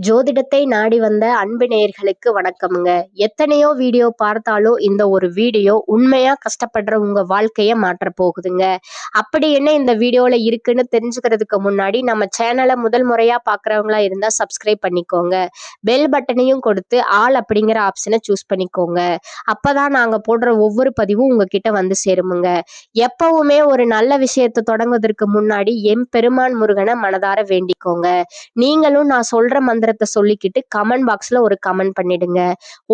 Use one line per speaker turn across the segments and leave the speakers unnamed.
ஜோதிடத்தை நாடி வந்த அன்பு நேயர்களுக்கு வணக்கமுங்க. எத்தனையோ வீடியோ பார்த்தாலும் இந்த ஒரு வீடியோ உண்மையா கஷ்டப்படுற உங்க வாழ்க்கைய மாற்ற போகுதுங்க. அப்படி என்ன இந்த வீடியோல இருக்குன்னு தெரிஞ்சுக்கிறதுக்கு முன்னாடி நம்ம சேனலை முதல் முறையா பாக்குறவங்களா இருந்தா சப்ஸ்கிரைப் பண்ணிக்கோங்க. பெல் பட்டனையும் கொடுத்து ஆல் அப்படிங்கிற ஆப்ஷனை சூஸ் பண்ணிக்கோங்க. அப்பதான் நாங்க போடுற ஒவ்வொரு பதிவும் உங்ககிட்ட வந்து சேருமுங்க. எப்பவுமே ஒரு நல்ல விஷயத்தை தொடங்குவதற்கு முன்னாடி எம் பெருமான் முருகனை மனதார வேண்டிக்கோங்க. நீங்களும் நான் சொல்ற மந்திரத்தை சொல்லிக்கிட்டு கமெண்ட் பாக்ஸ்ல ஒரு கமெண்ட் பண்ணிடுங்க.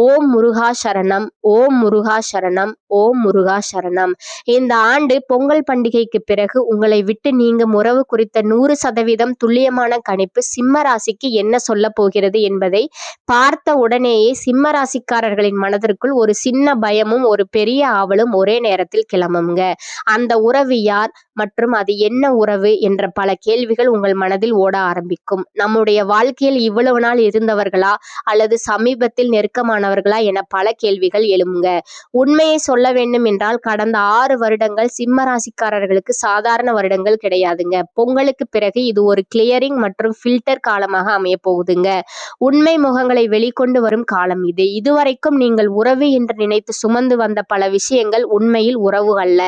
ஓம் முருகா சரணம், ஓம் முருகா சரணம், ஓம் முருகா சரணம். இந்த ஆண்டு பொங்கல் பண்டிகைக்கு பிறகு உங்களை விட்டு நீங்கும் உறவு குறித்த 100% துல்லியமான கணிப்பு சிம்ம ராசிக்கு என்ன சொல்ல போகிறது என்பதை பார்த்த உடனேயே சிம்ம ராசிக்காரர்களின் மனதிற்குள் ஒரு சின்ன பயமும் ஒரு பெரிய ஆவலும் ஒரே நேரத்தில் கிளம்புங்க. அந்த உறவு யார் மற்றும் அது என்ன உறவு என்ற பல கேள்விகள் உங்கள் மனதில் ஓட ஆரம்பிக்கும். நம்முடைய வாழ்க்கையில் இவ்வளவு நாள் இருந்தவர்களா அல்லது சமீபத்தில் நெருக்கமானவர்களா என பல கேள்விகள் எழுமுங்க. உண்மையை சொல்ல வேண்டும் என்றால் கடந்த 6 வருடங்கள் சிம்ம ராசிக்காரர்களுக்கு சாதாரண வருடங்கள் கிடையாதுங்க. பொங்கலுக்கு பிறகு இது ஒரு கிளியரிங் மற்றும் ஃபில்டர் காலமாக அமைய போகுதுங்க. உண்மை முகங்களை வெளிக்கொண்டு வரும் காலம் இது. இதுவரைக்கும் நீங்கள் உறவு என்று நினைத்து சுமந்து வந்த பல விஷயங்கள் உண்மையில் உறவு அல்ல.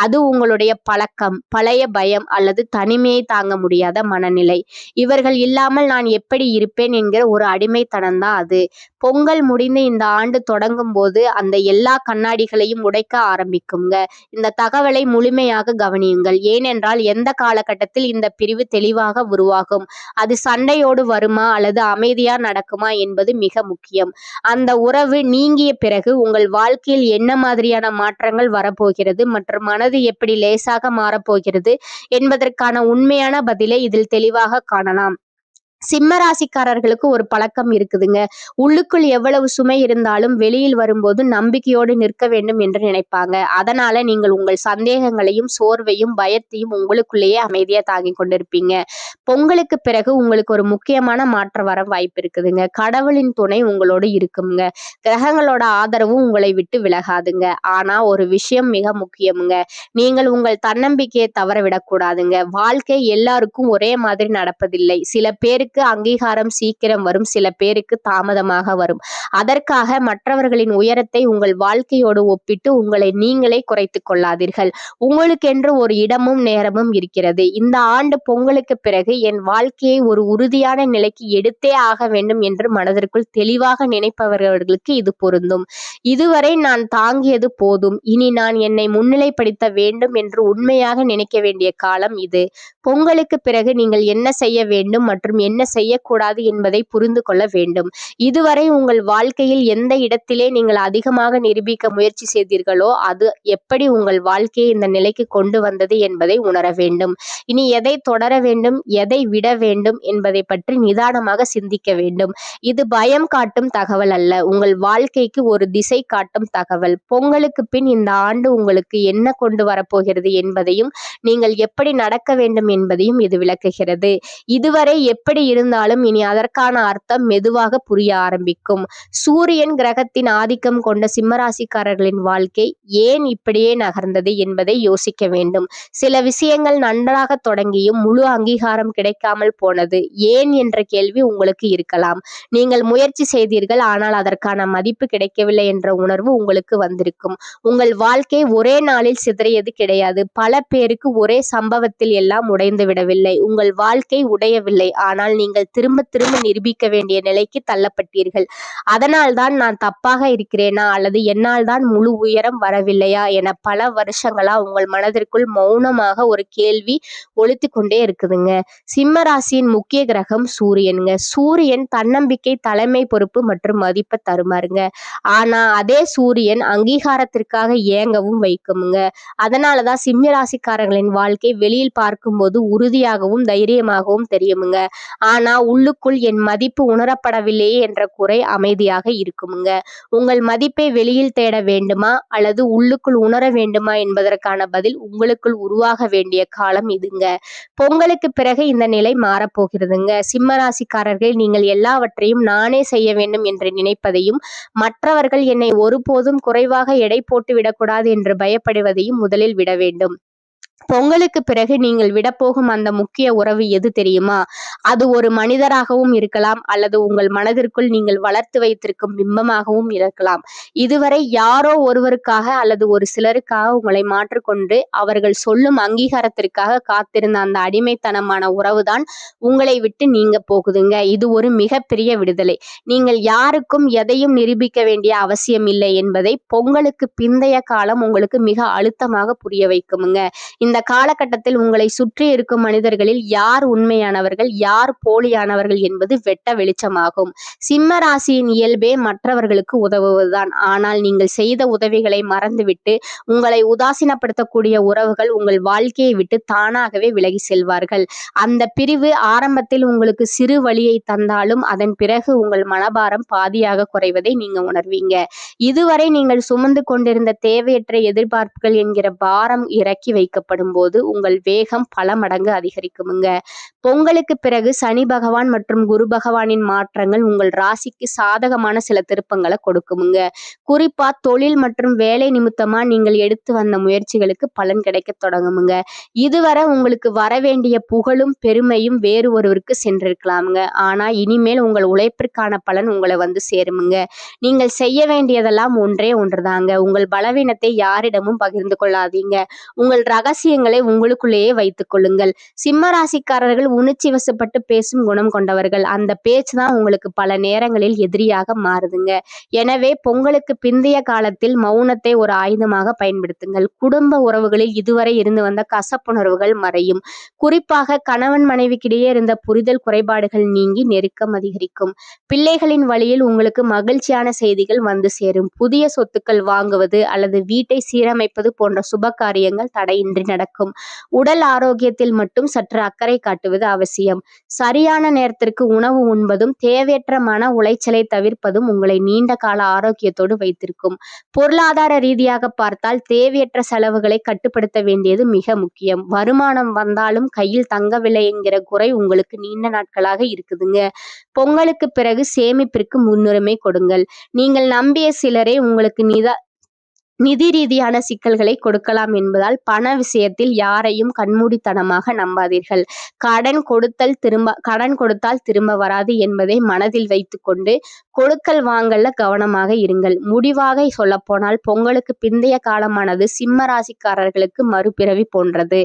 அது உங்களுடைய பழக்கம், பழைய பயம் அல்லது தனிமையை தாங்க முடியாத மனநிலை. இவர்கள் இல்லாமல் நான் எப்படி இருப்பேன் என்கிற ஒரு அடிமைத்தனம் தான் அது. பொங்கல் முடிந்து இந்த ஆண்டு தொடங்கும் போது அந்த எல்லா கண்ணாடிகளையும் உடைக்க ஆரம்பிக்குங்க. இந்த தகவலை முழுமையாக கவனியுங்கள். ஏனென்றால் எந்த காலகட்டத்தில் இந்த பிரிவு தெளிவாக உருவாகும், அது சண்டையோடு வருமா அல்லது அமைதியா நடக்குமா என்பது மிக முக்கியம். அந்த உறவு நீங்கிய பிறகு உங்கள் வாழ்க்கையில் என்ன மாதிரியான மாற்றங்கள் வரப்போகிறது மற்றும் மனது எப்படி லேசாக மாறப்போகிறது என்பதற்கான உண்மையான பதிலை இதில் தெளிவாக காணலாம். சிம்ம ராசிக்காரர்களுக்கு ஒரு பழக்கம் இருக்குதுங்க. உள்ளுக்குள் எவ்வளவு சுமை இருந்தாலும் வெளியில் வரும்போது நம்பிக்கையோடு நிற்க வேண்டும் என்று நினைப்பாங்க. அதனால நீங்கள் உங்கள் சந்தேகங்களையும் சோர்வையும் பயத்தையும் உங்களுக்குள்ளேயே அமைதியா தாங்கி கொண்டிருப்பீங்க. பொங்கலுக்கு பிறகு உங்களுக்கு ஒரு முக்கியமான மாற்றம் வர வாய்ப்பு இருக்குதுங்க. கடவுளின் துணை உங்களோடு இருக்குங்க. கிரகங்களோட ஆதரவும் உங்களை விட்டு விலகாதுங்க. ஆனா ஒரு விஷயம் மிக முக்கியமுங்க. நீங்கள் உங்கள் தன்னம்பிக்கையை தவற விடக்கூடாதுங்க. வாழ்க்கை எல்லாருக்கும் ஒரே மாதிரி நடப்பதில்லை. சில பேருக்கு அங்கீகாரம் சீக்கிரம் வரும், சில பேருக்கு தாமதமாக வரும். அதற்காக மற்றவர்களின் உயரத்தை உங்கள் வாழ்க்கையோடு ஒப்பிட்டு உங்களை நீங்களே குறைத்துக் கொள்ளாதீர்கள். உங்களுக்கென்று ஒரு இடமும் நேரமும் இருக்கிறது. இந்த ஆண்டு பொங்கலுக்கு பிறகு என் வாழ்க்கையை ஒரு உறுதியான நிலைக்கு எடுத்தே ஆக வேண்டும் என்று மனதிற்குள் தெளிவாக நினைப்பவர்களுக்கு இது பொருந்தும். இதுவரை நான் தாங்கியது போதும், இனி நான் என்னை முன்னிலைப்படுத்த வேண்டும் என்று உண்மையாக நினைக்க வேண்டிய காலம் இது. பொங்கலுக்கு பிறகு நீங்கள் என்ன செய்ய வேண்டும் மற்றும் என்ன செய்யக்கூடாது என்பதை புரிந்து கொள்ள வேண்டும். இதுவரை உங்கள் வாழ்க்கையில் எந்த இடத்திலே நீங்கள் அதிகமாக நிரூபிக்க முயற்சி செய்தீர்களோ அது எப்படி உங்கள் வாழ்க்கையை இந்த நிலைக்கு கொண்டு வந்தது என்பதை உணர வேண்டும். இனி எதை தொடர வேண்டும், எதை விட வேண்டும் என்பதை பற்றி நிதானமாக சிந்திக்க வேண்டும். இது பயம் காட்டும் தகவல் அல்ல, உங்கள் வாழ்க்கைக்கு ஒரு திசை காட்டும் தகவல். பொங்கலுக்கு பின் இந்த ஆண்டு உங்களுக்கு என்ன கொண்டு வரப்போகிறது என்பதையும் நீங்கள் எப்படி நடக்க வேண்டும் என்பதையும் இது விளக்குகிறது. இதுவரை எப்படி இருந்தாலும் இனி அதற்கான அர்த்தம் மெதுவாக புரிய ஆரம்பிக்கும். சூரியன் கிரகத்தின் ஆதிக்கம் கொண்ட சிம்மராசிக்காரர்களின் வாழ்க்கை ஏன் இப்படியே நகர்ந்தது என்பதை யோசிக்க வேண்டும். சில விஷயங்கள் நன்றாக தொடங்கியும் முழு அங்கீகாரம் கிடைக்காமல் போனது ஏன் என்ற கேள்வி உங்களுக்கு இருக்கலாம். நீங்கள் முயற்சி செய்தீர்கள், ஆனால் அதற்கான மதிப்பு கிடைக்கவில்லை என்ற உணர்வு உங்களுக்கு வந்திருக்கும். உங்கள் வாழ்க்கை ஒரே நாளில் சிதறியது கிடையாது. பல பேருக்கு ஒரே சம்பவத்தில் எல்லாம் உடைந்து விடவில்லை. உங்கள் வாழ்க்கை உடையவில்லை, ஆனால் நீங்கள் திரும்ப திரும்ப நிரூபிக்க வேண்டிய நிலைக்கு தள்ளப்பட்டீர்கள். அதனால்தான் நான் தப்பாக இருக்கிறேனா அல்லது என்னால் தான் முழு உயரம் வரவில்லையா என பல வருஷங்களா உங்கள் மனதிற்குள் மௌனமாக ஒரு கேள்வி ஒலித்து கொண்டே இருக்குதுங்க. சிம்ம ராசியின் முக்கிய கிரகம் சூரியனுங்க. சூரியன் தன்னம்பிக்கை, தலைமை பொறுப்பு மற்றும் மதிப்பை தருமாறுங்க. ஆனா அதே சூரியன் அங்கீகாரத்திற்காக ஏங்கவும் வைக்குமுங்க. அதனாலதான் சிம்ம ராசிக்காரர்களின் வாழ்க்கை வெளியில் பார்க்கும்போது உறுதியாகவும் தைரியமாகவும் தெரியுமுங்க. ஆனா உள்ளுக்குள் என் மதிப்பு உணரப்படவில்லையே என்ற குறை அமைதியாக இருக்குமுங்க. உங்கள் மதிப்பை வெளியில் தேட வேண்டுமா அல்லது உள்ளுக்குள் உணர வேண்டுமா என்பதற்கான பதில் உங்களுக்குள் உருவாக வேண்டிய காலம் இதுங்க. பொங்கலுக்கு பிறகு இந்த நிலை மாறப்போகிறதுங்க. சிம்ம ராசிக்காரர்கள், நீங்கள் எல்லாவற்றையும் நானே செய்ய வேண்டும் என்று நினைப்பதையும் மற்றவர்கள் என்னை ஒருபோதும் குறைவாக எடை போட்டு விடக்கூடாது என்று பயப்படுவதையும் முதலில் விட வேண்டும். பொங்கலுக்கு பிறகு நீங்கள் விடப்போகும் அந்த முக்கிய உறவு எது தெரியுமா? அது ஒரு மனிதராகவும் இருக்கலாம், அல்லது உங்கள் மனதிற்குள் நீங்கள் வளர்த்து வைத்திருக்கும் பிம்பமாகவும் இருக்கலாம். இதுவரை யாரோ ஒருவருக்காக அல்லது ஒரு சிலருக்காக உங்களை மாற்றிக்கொண்டு அவர்கள் சொல்லும் அங்கீகாரத்திற்காக காத்திருந்த அந்த அடிமைத்தனமான உறவுதான் உங்களை விட்டு நீங்க போகுதுங்க. இது ஒரு மிகப்பெரிய விடுதலை. நீங்கள் யாருக்கும் எதையும் நிரூபிக்க வேண்டிய அவசியம் இல்லை என்பதை பொங்கலுக்கு பிந்தைய காலம் உங்களுக்கு மிக அழுத்தமாக புரிய வைக்குமுங்க. இந்த காலகட்டத்தில் உங்களை சுற்றி இருக்கும் மனிதர்களில் யார் உண்மையானவர்கள், யார் போலியானவர்கள் என்பது வெட்ட வெளிச்சமாகும். சிம்ம ராசியின் இயல்பே மற்றவர்களுக்கு உதவுவதுதான். ஆனால் நீங்கள் செய்த உதவிகளை மறந்துவிட்டு உங்களை உதாசீனப்படுத்தக்கூடிய உறவுகள் உங்கள் வாழ்க்கையை விட்டு தானாகவே விலகி செல்வார்கள். அந்த பிரிவு ஆரம்பத்தில் உங்களுக்கு சிறு வலியை தந்தாலும் அதன் பிறகு உங்கள் மனபாரம் பாதியாக குறைவதை நீங்க உணர்வீங்க. இதுவரை நீங்கள் சுமந்து கொண்டிருந்த தேவையற்ற எதிர்பார்ப்புகள் என்கிற பாரம் இறக்கி வைக்கப்படும் போது உங்கள் வேகம் பல மடங்கு அதிகரிக்குமுங்க. பொங்கலுக்கு பிறகு சனி பகவான் மற்றும் குரு பகவானின் மாற்றங்கள் உங்கள் ராசிக்கு சாதகமான சில திருப்பங்களை கொடுக்குமுங்க. குறிப்பா தொழில் மற்றும் வேலை நிமித்தமா நீங்கள் எடுத்து வந்த முயற்சிகளுக்கு பலன் கிடைக்க தொடங்குமுங்க. இதுவரை உங்களுக்கு வரவேண்டிய புகழும் பெருமையும் வேறு ஒருவருக்கு சென்றிருக்கலாமுங்க. ஆனா இனிமேல் உங்கள் உழைப்பிற்கான பலன் உங்களை வந்து சேருமுங்க. நீங்கள் செய்ய வேண்டியதெல்லாம் ஒன்றே ஒன்றுதாங்க. உங்கள் பலவீனத்தை யாரிடமும் பகிர்ந்து கொள்ளாதீங்க. உங்கள் ரகசியங்களை உங்களுக்குள்ளேயே வைத்துக் கொள்ளுங்கள். சிம்ம ராசிக்காரர்கள் உணர்ச்சி வசப்பட்டு பேசும் குணம் கொண்டவர்கள். அந்த பேச்சு தான் உங்களுக்கு பல நேரங்களில் எதிரியாக மாறுதுங்க. எனவே பொங்கலுக்கு பிந்தைய காலத்தில் மௌனத்தை ஒரு ஆயுதமாக பயன்படுத்துங்கள். குடும்ப உறவுகளில் இதுவரை இருந்து வந்த கசப்புணர்வுகள் மறையும். குறிப்பாக கணவன் மனைவிக்கிடையே இருந்த புரிதல் குறைபாடுகள் நீங்கி நெருக்கம் அதிகரிக்கும். பிள்ளைகளின் வழியில் உங்களுக்கு மகிழ்ச்சியான செய்திகள் வந்து சேரும். புதிய சொத்துக்கள் வாங்குவது அல்லது வீட்டை சீரமைப்பது போன்ற சுப காரியங்கள் தடையின்றி நடக்கும். உடல் ஆரோக்கியத்தில் மட்டும் சற்று அக்கறை காட்டுவது அவசியம். சரியான நேரத்திற்கு உணவு உண்பதும் தேவையற்ற மன உளைச்சலை தவிர்ப்பதும் உங்களை நீண்ட கால ஆரோக்கியத்தோடு வைத்திருக்கும். பொருளாதார ரீதியாக பார்த்தால் தேவையற்ற செலவுகளை கட்டுப்படுத்த வேண்டியது மிக முக்கியம். வருமானம் வந்தாலும் கையில் தங்கவில்லை என்கிற குறை உங்களுக்கு நீண்ட நாட்களாக இருக்குதுங்க. பொங்கலுக்கு பிறகு சேமிப்பிற்கு முன்னுரிமை கொடுங்கள். நீங்கள் நம்பிய சிலரே உங்களுக்கு நிதி ரீதியான சிக்கல்களை கொடுக்கலாம் என்பதால் பண விஷயத்தில் யாரையும் கண்மூடித்தனமாக நம்பாதீர்கள். கடன் கொடுத்தால் திரும்ப வராது என்பதை மனதில் வைத்துக்கொண்டு கொடுக்கல் வாங்கல்ல கவனமாக இருங்கள். முடிவாக சொல்ல போனால் பொங்கலுக்கு பிந்தைய காலமானது சிம்ம ராசிக்காரர்களுக்கு மறுபிறவி போன்றது.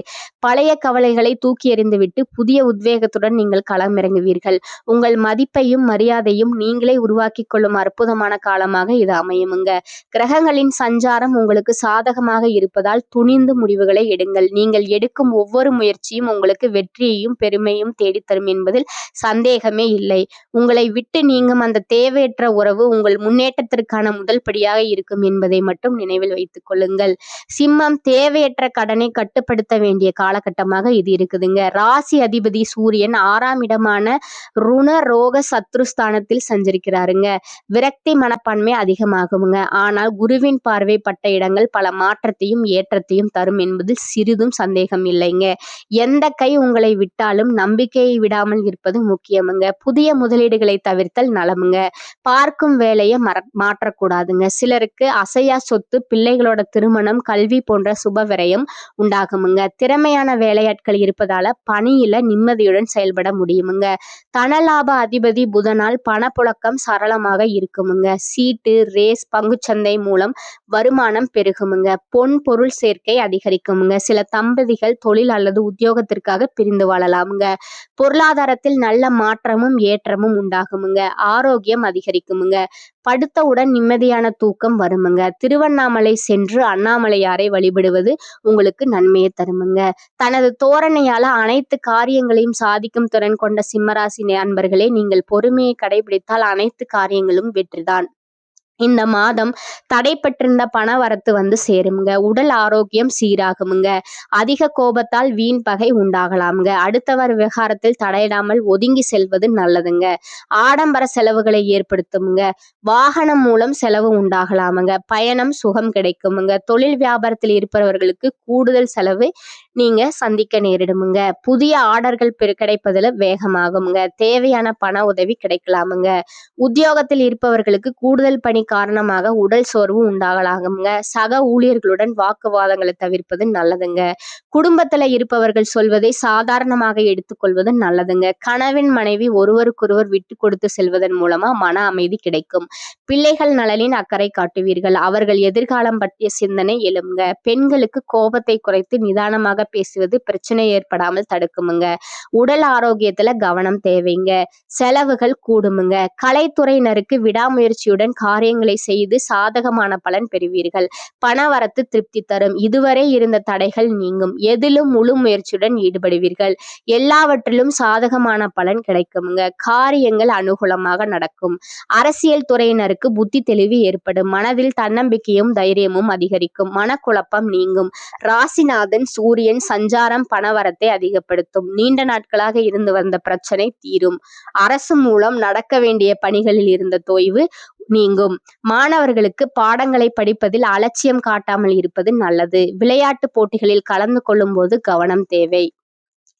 பழைய கவலைகளை தூக்கி எறிந்துவிட்டு புதிய உத்வேகத்துடன் நீங்கள் களமிறங்குவீர்கள். உங்கள் மதிப்பையும் மரியாதையும் நீங்களே உருவாக்கி கொள்ளும் அற்புதமான காலமாக இது அமையுமுங்க. கிரகங்களின் சஞ்சாரம் உங்களுக்கு சாதகமாக இருப்பதால் துணிந்து முடிவுகளை எடுங்கள். நீங்கள் எடுக்கும் ஒவ்வொரு முயற்சியும் உங்களுக்கு வெற்றியையும் பெருமையும் தேடித்தரும் என்பதில் சந்தேகமே இல்லை. உங்களை விட்டு நீங்கும் அந்த தேவையற்ற உறவு உங்கள் முன்னேற்றத்திற்கான முதல் படியாக இருக்கும் என்பதை மட்டும் நினைவில் வைத்துக் கொள்ளுங்கள். சிம்மம் தேவையற்ற கடனை கட்டுப்படுத்த வேண்டிய காலகட்டமாக இது இருக்குதுங்க. ராசி அதிபதி சூரியன் 6ஆம் இடமான ருண ரோக சத்ருஸ்தானத்தில் சஞ்சரிக்கிறாருங்க. விரக்தி மனப்பான்மை அதிகமாகுங்க. ஆனால் குருவின் பார்வை பட்ட இடங்கள் பல மாற்றத்தையும் ஏற்றத்தையும் தரும் என்பதில் சிறிதும் சந்தேகம் இல்லைங்க. எந்த கை உங்களை விட்டாலும் நம்பிக்கையை விடாமல் இருப்பது முக்கியமுங்க. புதிய முதலீடுகளை தவிர்த்தல் நலமுங்க. பார்க்கும் வேலையை மாற்றக்கூடாதுங்க. சிலருக்கு அசையா சொத்து, பிள்ளைகளோட திருமணம், கல்வி போன்ற சுப விரயம் உண்டாகுமுங்க. திறமையான வேலையாட்கள் இருப்பதால பணியில நிம்மதியுடன் செயல்பட முடியுமுங்க. தனலாப அதிபதி புதனால் பணப்புழக்கம் சரளமாக இருக்குமுங்க. சீட்டு, ரேஸ், பங்குச்சந்தை மூலம் வருமானம் பெருகுமுங்க. பொன் பொருள் சேர்க்கை அதிகரிக்குமுங்க. சில தம்பதிகள் தொழில் அல்லது உத்தியோகத்திற்காக பிரிந்து வாழலாமுங்க. பொருளாதாரத்தில் நல்ல மாற்றமும் ஏற்றமும் உண்டாகுமுங்க. ஆரோக்கியம் அதிகரிக்குமுங்க. படுத்தவுடன் நிம்மதியான தூக்கம் வருமுங்க. திருவண்ணாமலை சென்று அண்ணாமலையாரை வழிபடுவது உங்களுக்கு நன்மையை தருமுங்க. தனது தோரணையால அனைத்து காரியங்களையும் சாதிக்கும் திறன் கொண்ட சிம்மராசி அன்பர்களே, நீங்கள் பொறுமையை கடைபிடித்தால் அனைத்து காரியங்களும் வெற்றிதான். இந்த மாதம் தடைப்பட்டிருந்த பண வரத்து வந்து சேருமுங்க. உடல் ஆரோக்கியம் சீராகுமுங்க. அதிக கோபத்தால் வீண் பகை உண்டாகலாமுங்க. அடுத்தவர் விவகாரத்தில் தடையிடாமல் ஒதுங்கி செல்வது நல்லதுங்க. ஆடம்பர செலவுகளை ஏற்படுத்துமுங்க. வாகனம் மூலம் செலவு உண்டாகலாமுங்க. பயணம் சுகம் கிடைக்குமுங்க. தொழில் வியாபாரத்தில் இருப்பவர்களுக்கு கூடுதல் செலவு நீங்க சந்திக்க நேரிடுமுங்க. புதிய ஆர்டர்கள் கிடைப்பதில் வேகமாகுமுங்க. தேவையான பண உதவி கிடைக்கலாமுங்க. உத்தியோகத்தில் இருப்பவர்களுக்கு கூடுதல் பணி காரணமாக உடல் சோர்வு உண்டாகலாகுங்க. சக ஊழியர்களுடன் வாக்குவாதங்களை தவிர்ப்பது நல்லதுங்க. குடும்பத்துல இருப்பவர்கள் சொல்வதை சாதாரணமாக எடுத்துக்கொள்வது நல்லதுங்க. கணவன் மனைவி ஒருவருக்கொருவர் விட்டு கொடுத்து செல்வதன் மூலமா மன அமைதி கிடைக்கும். பிள்ளைகள் நலனின் அக்கறை காட்டுவீர்கள். அவர்கள் எதிர்காலம் பற்றிய சிந்தனை எழுங்க. பெண்களுக்கு கோபத்தை குறைத்து நிதானமாக பேசுவது பிரச்சனை ஏற்படாமல் தடுக்குமுங்க. உடல் ஆரோக்கியத்துல கவனம் தேவைங்க. செலவுகள் கூடுமுங்க. கலைத்துறையினருக்கு விடாமுயற்சியுடன் காரியங்களை செய்து சாதகமான பலன் பெறுவீர்கள். பணவரத்து திருப்தி தரும். இதுவரை இருந்த தடைகள் நீங்கும். எதிலும் முழு முயற்சியுடன் ஈடுபடுவீர்கள். எல்லாவற்றிலும் சாதகமான பலன் கிடைக்குமுங்க. காரியங்கள் அனுகூலமாக நடக்கும். அரசியல் துறையினருக்கு புத்தி தெளிவு ஏற்படும். மனதில் தன்னம்பிக்கையும் தைரியமும் அதிகரிக்கும். மனக்குழப்பம் நீங்கும். ராசிநாதன் சூரியன் சஞ்சாரம் பணவரத்தை அதிகப்படுத்தும். நீண்ட நாட்களாக இருந்து வந்த பிரச்சனை தீரும். அரசு மூலம் நடக்க வேண்டிய பணிகளில் இருந்த தொய்வு நீங்கும். மாணவர்களுக்கு பாடங்களை படிப்பதில் அலட்சியம் காட்டாமல் இருப்பது நல்லது. விளையாட்டு போட்டிகளில் கலந்து கொள்ளும் போது கவனம் தேவை.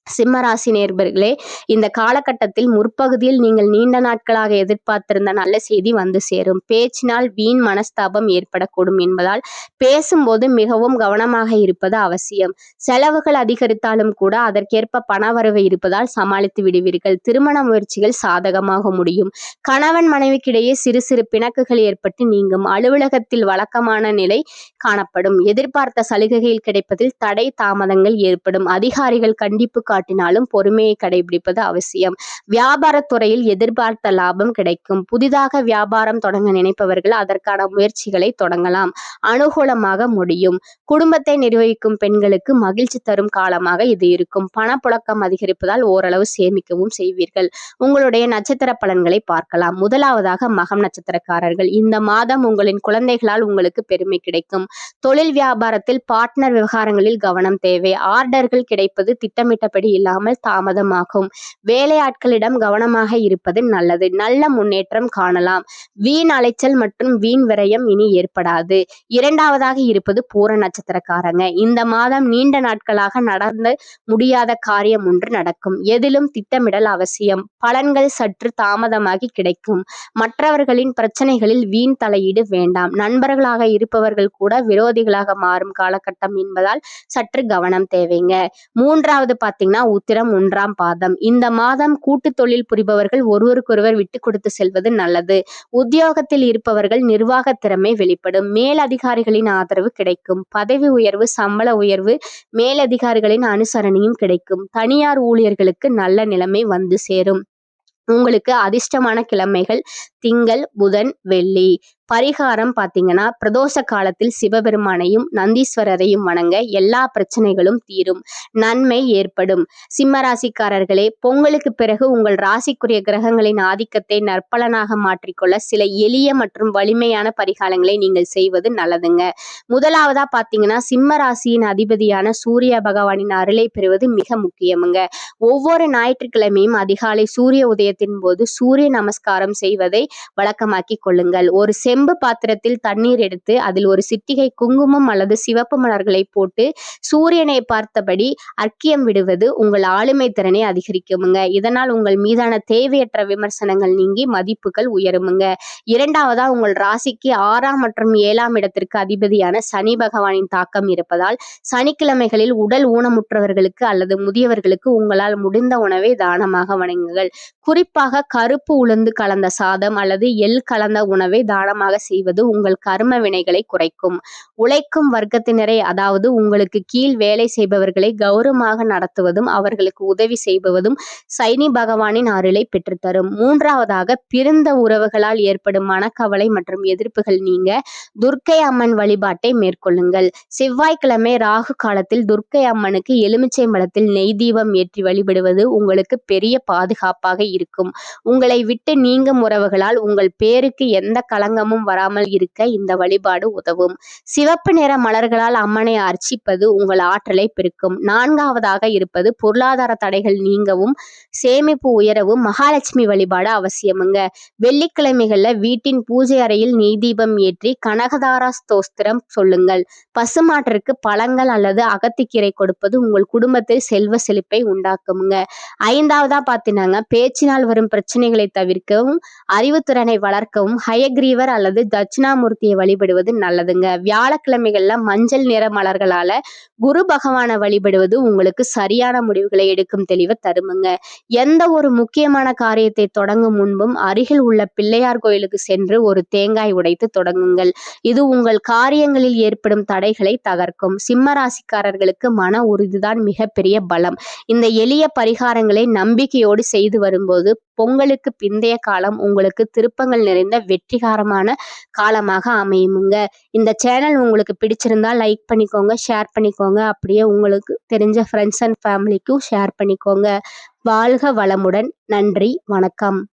சிம்மராசி நேயர்களே, இந்த காலகட்டத்தில் முற்பகுதியில் நீங்கள் நீண்ட நாட்களாக எதிர்பார்த்திருந்த நல்ல செய்தி வந்து சேரும். பேச்சினால் வீண் மனஸ்தாபம் ஏற்படக்கூடும் என்பதால் பேசும்போது மிகவும் கவனமாக இருப்பது அவசியம். செலவுகள் அதிகரித்தாலும் கூட அதற்கேற்ப பணவரவு இருப்பதால் சமாளித்து விடுவீர்கள். திருமண முயற்சிகள் சாதகமாக முடியும். கணவன் மனைவிக்கிடையே சிறு சிறு பிணக்குகள் ஏற்பட்டு நீங்கும். அலுவலகத்தில் வழக்கமான நிலை காணப்படும். எதிர்பார்த்த சலுகைகள் கிடைப்பதில் தடை தாமதங்கள் ஏற்படும். அதிகாரிகள் கண்டிப்பு காட்டினாலும் பொறுமையை கடைபிடிப்பது அவசியம். வியாபாரத்துறையில் எதிர்பார்த்த லாபம் கிடைக்கும். புதிதாக வியாபாரம் தொடங்க நினைப்பவர்கள் அதற்கான முயற்சிகளை தொடங்கலாம். அனுகூலமாக முடியும். குடும்பத்தை நிர்வகிக்கும் பெண்களுக்கு மகிழ்ச்சி தரும் காலமாக இது இருக்கும். பணப்புழக்கம் அதிகரிப்பதால் ஓரளவு சேமிக்கவும் செய்வீர்கள். உங்களுடைய நட்சத்திர பலன்களை பார்க்கலாம். முதலாவதாக மகம் நட்சத்திரக்காரர்கள். இந்த மாதம் உங்களின் குழந்தைகளால் உங்களுக்கு பெருமை கிடைக்கும். தொழில் வியாபாரத்தில் பார்ட்னர் விவகாரங்களில் கவனம் தேவை. ஆர்டர்கள் கிடைப்பது திட்டமிட்டபடி இல்லாமல் தாமதமாகும். வேலையாட்களிடம் கவனமாக இருப்பது நல்லது. நல்ல முன்னேற்றம் காணலாம். வீண் அலைச்சல் மற்றும் வீண் விரயம் இனி ஏற்படாது. இரண்டாவதாக இருப்பது பூர நட்சத்திரக்காரங்க. இந்த மாதம் நீண்ட நாட்களாக நடந்து முடியாத காரியம் ஒன்று நடக்கும். எதிலும் திட்டமிடல் அவசியம். பலன்கள் சற்று தாமதமாகி கிடைக்கும். மற்றவர்களின் பிரச்சனைகளில் வீண் தலையீடு வேண்டாம். நண்பர்களாக இருப்பவர்கள் கூட விரோதிகளாக மாறும் காலகட்டம் என்பதால் சற்று கவனம் தேவைங்க. மூன்றாவது பார்த்தீங்கன்னா உத்திரம் 1ஆம் பாதம். இந்த மாதம் கூட்டு தொழில் புரிபவர்கள் ஒருவருக்கொருவர் விட்டு கொடுத்து செல்வது நல்லது. உத்தியோகத்தில் இருப்பவர்கள் நிர்வாக திறமை வெளிப்படும். மேலதிகாரிகளின் ஆதரவு கிடைக்கும். பதவி உயர்வு, சம்பள உயர்வு, மேலதிகாரிகளின் அனுசரணையும் கிடைக்கும். தனியார் ஊழியர்களுக்கு நல்ல நிலைமை வந்து சேரும். உங்களுக்கு அதிர்ஷ்டமான கிழமைகள் திங்கள், புதன், வெள்ளி. பரிகாரம் பார்த்தீங்கன்னா பிரதோஷ காலத்தில் சிவபெருமானையும் நந்தீஸ்வரரையும் வணங்க எல்லா பிரச்சனைகளும் தீரும். நன்மை ஏற்படும். சிம்ம ராசிக்காரர்களே, பொங்கலுக்கு பிறகு உங்கள் ராசிக்குரிய கிரகங்களின் ஆதிக்கத்தை நற்பலனாக மாற்றிக்கொள்ள சில எளிய மற்றும் வலிமையான பரிகாரங்களை நீங்கள் செய்வது நல்லதுங்க. முதலாவதா பார்த்தீங்கன்னா சிம்ம ராசியின் அதிபதியான சூரிய பகவானின் அருளை பெறுவது மிக முக்கியமுங்க. ஒவ்வொரு ஞாயிற்றுக்கிழமையும் அதிகாலை சூரிய உதயத்தின் போது சூரிய நமஸ்காரம் செய்வதை வழக்கமாக்கி கொள்ளுங்கள். ஒரு செம்பு பாத்திரத்தில் தண்ணீர் எடுத்து அதில் ஒரு சிட்டிகை குங்குமம் அல்லது சிவப்பு மலர்களை போட்டு சூரியனை பார்த்தபடி அர்க்கியம் விடுவது உங்கள் ஆளுமை திறனை அதிகரிக்குமுங்க. இதனால் உங்கள் மீதான தேவையற்ற விமர்சனங்கள் நீங்கி மதிப்புகள் உயருமுங்க. இரண்டாவதா, உங்கள் ராசிக்கு 6ஆம் மற்றும் 7ஆம் இடத்திற்கு அதிபதியான சனி பகவானின் தாக்கம் இருப்பதால் சனிக்கிழமைகளில் உடல் ஊனமுற்றவர்களுக்கு அல்லது முதியவர்களுக்கு உங்களால் முடிந்த உணவை தானமாக வழங்குங்கள். குறிப்பாக கருப்பு உளுந்து கலந்த சாதம் அல்லது எள் கலந்த உணவை தானமாக செய்வது உங்கள் கர்ம வினைகளை குறைக்கும். உழைக்கும் வர்க்கத்தினரை, அதாவது உங்களுக்கு கீழ் வேலை செய்பவர்களை கௌரவமாக நடத்துவதும் அவர்களுக்கு உதவி செய்வதும் சனி பகவானின் அருளை பெற்றுத்தரும். மூன்றாவதாக, பிரிந்த உறவுகளால் ஏற்படும் மனக்கவலை மற்றும் எதிர்ப்புகள் நீங்க துர்க்கை அம்மன் வழிபாட்டை மேற்கொள்ளுங்கள். செவ்வாய்க்கிழமை ராகு காலத்தில் துர்க்கை அம்மனுக்கு எலுமிச்சை மலத்தில் நெய் தீபம் ஏற்றி வழிபடுவது உங்களுக்கு பெரிய பாதுகாப்பாக இருக்கும். உங்களை விட்டு நீங்கும் உறவுகளால் உங்கள் பேருக்கு எந்த களங்கமும் வராமல் இருக்க இந்த வழிபாடு உதவும். சிவப்பு நிற மலர்களால் அம்மனை அர்ச்சிப்பது உங்கள் ஆற்றலை பெருக்கும். நான்காவதாக இருப்பது பொருளாதார தடைகள் நீங்கவும் சேமிப்பு உயரவும் மகாலட்சுமி வழிபாடு அவசியமுங்க. வெள்ளிக்கிழமைகள்ல வீட்டின் பூஜை அறையில் நெய் தீபம் ஏற்றி கனகதாரா ஸ்தோத்திரம் சொல்லுங்கள். பசுமாட்டிற்கு பழங்கள் அல்லது அகத்திக்கீரை கொடுப்பது உங்கள் குடும்பத்தில் செல்வ செழிப்பை உண்டாக்குமுங்க. ஐந்தாவதா பார்த்தீங்கன்னா பேச்சினால் வரும் பிரச்சனைகளை தவிர்க்கவும் அறிவுத்திறனை வளர்க்கவும் ஹயக்ரீவர் அல்லது அல்லது தட்சிணாமூர்த்தியை வழிபடுவது நல்லதுங்க. வியாழக்கிழமைகள்ல மஞ்சள் நிற மலர்களால குரு பகவானை வழிபடுவது உங்களுக்கு சரியான முடிவுகளை எடுக்கும் தெளிவை தருமுங்க. எந்த ஒரு முக்கியமான காரியத்தை தொடங்கும் முன்பும் அருகில் உள்ள பிள்ளையார் கோயிலுக்கு சென்று ஒரு தேங்காய் உடைத்து தொடங்குங்கள். இது உங்கள் காரியங்களில் ஏற்படும் தடைகளை தகர்க்கும். சிம்ம ராசிக்காரர்களுக்கு மன உறுதிதான் மிகப்பெரிய பலம். இந்த எளிய பரிகாரங்களை நம்பிக்கையோடு செய்து வரும்போது பொங்கலுக்கு பிந்தைய காலம் உங்களுக்கு திருப்பங்கள் நிறைந்த வெற்றிகரமான காலமாக அமையுமுங்க. இந்த சேனல் உங்களுக்கு பிடிச்சிருந்தா லைக் பண்ணிக்கோங்க, ஷேர் பண்ணிக்கோங்க. அப்படியே உங்களுக்கு தெரிஞ்ச ஃப்ரெண்ட்ஸ் அண்ட் ஃபேமிலிக்கும் ஷேர் பண்ணிக்கோங்க. வாழ்க வளமுடன். நன்றி, வணக்கம்.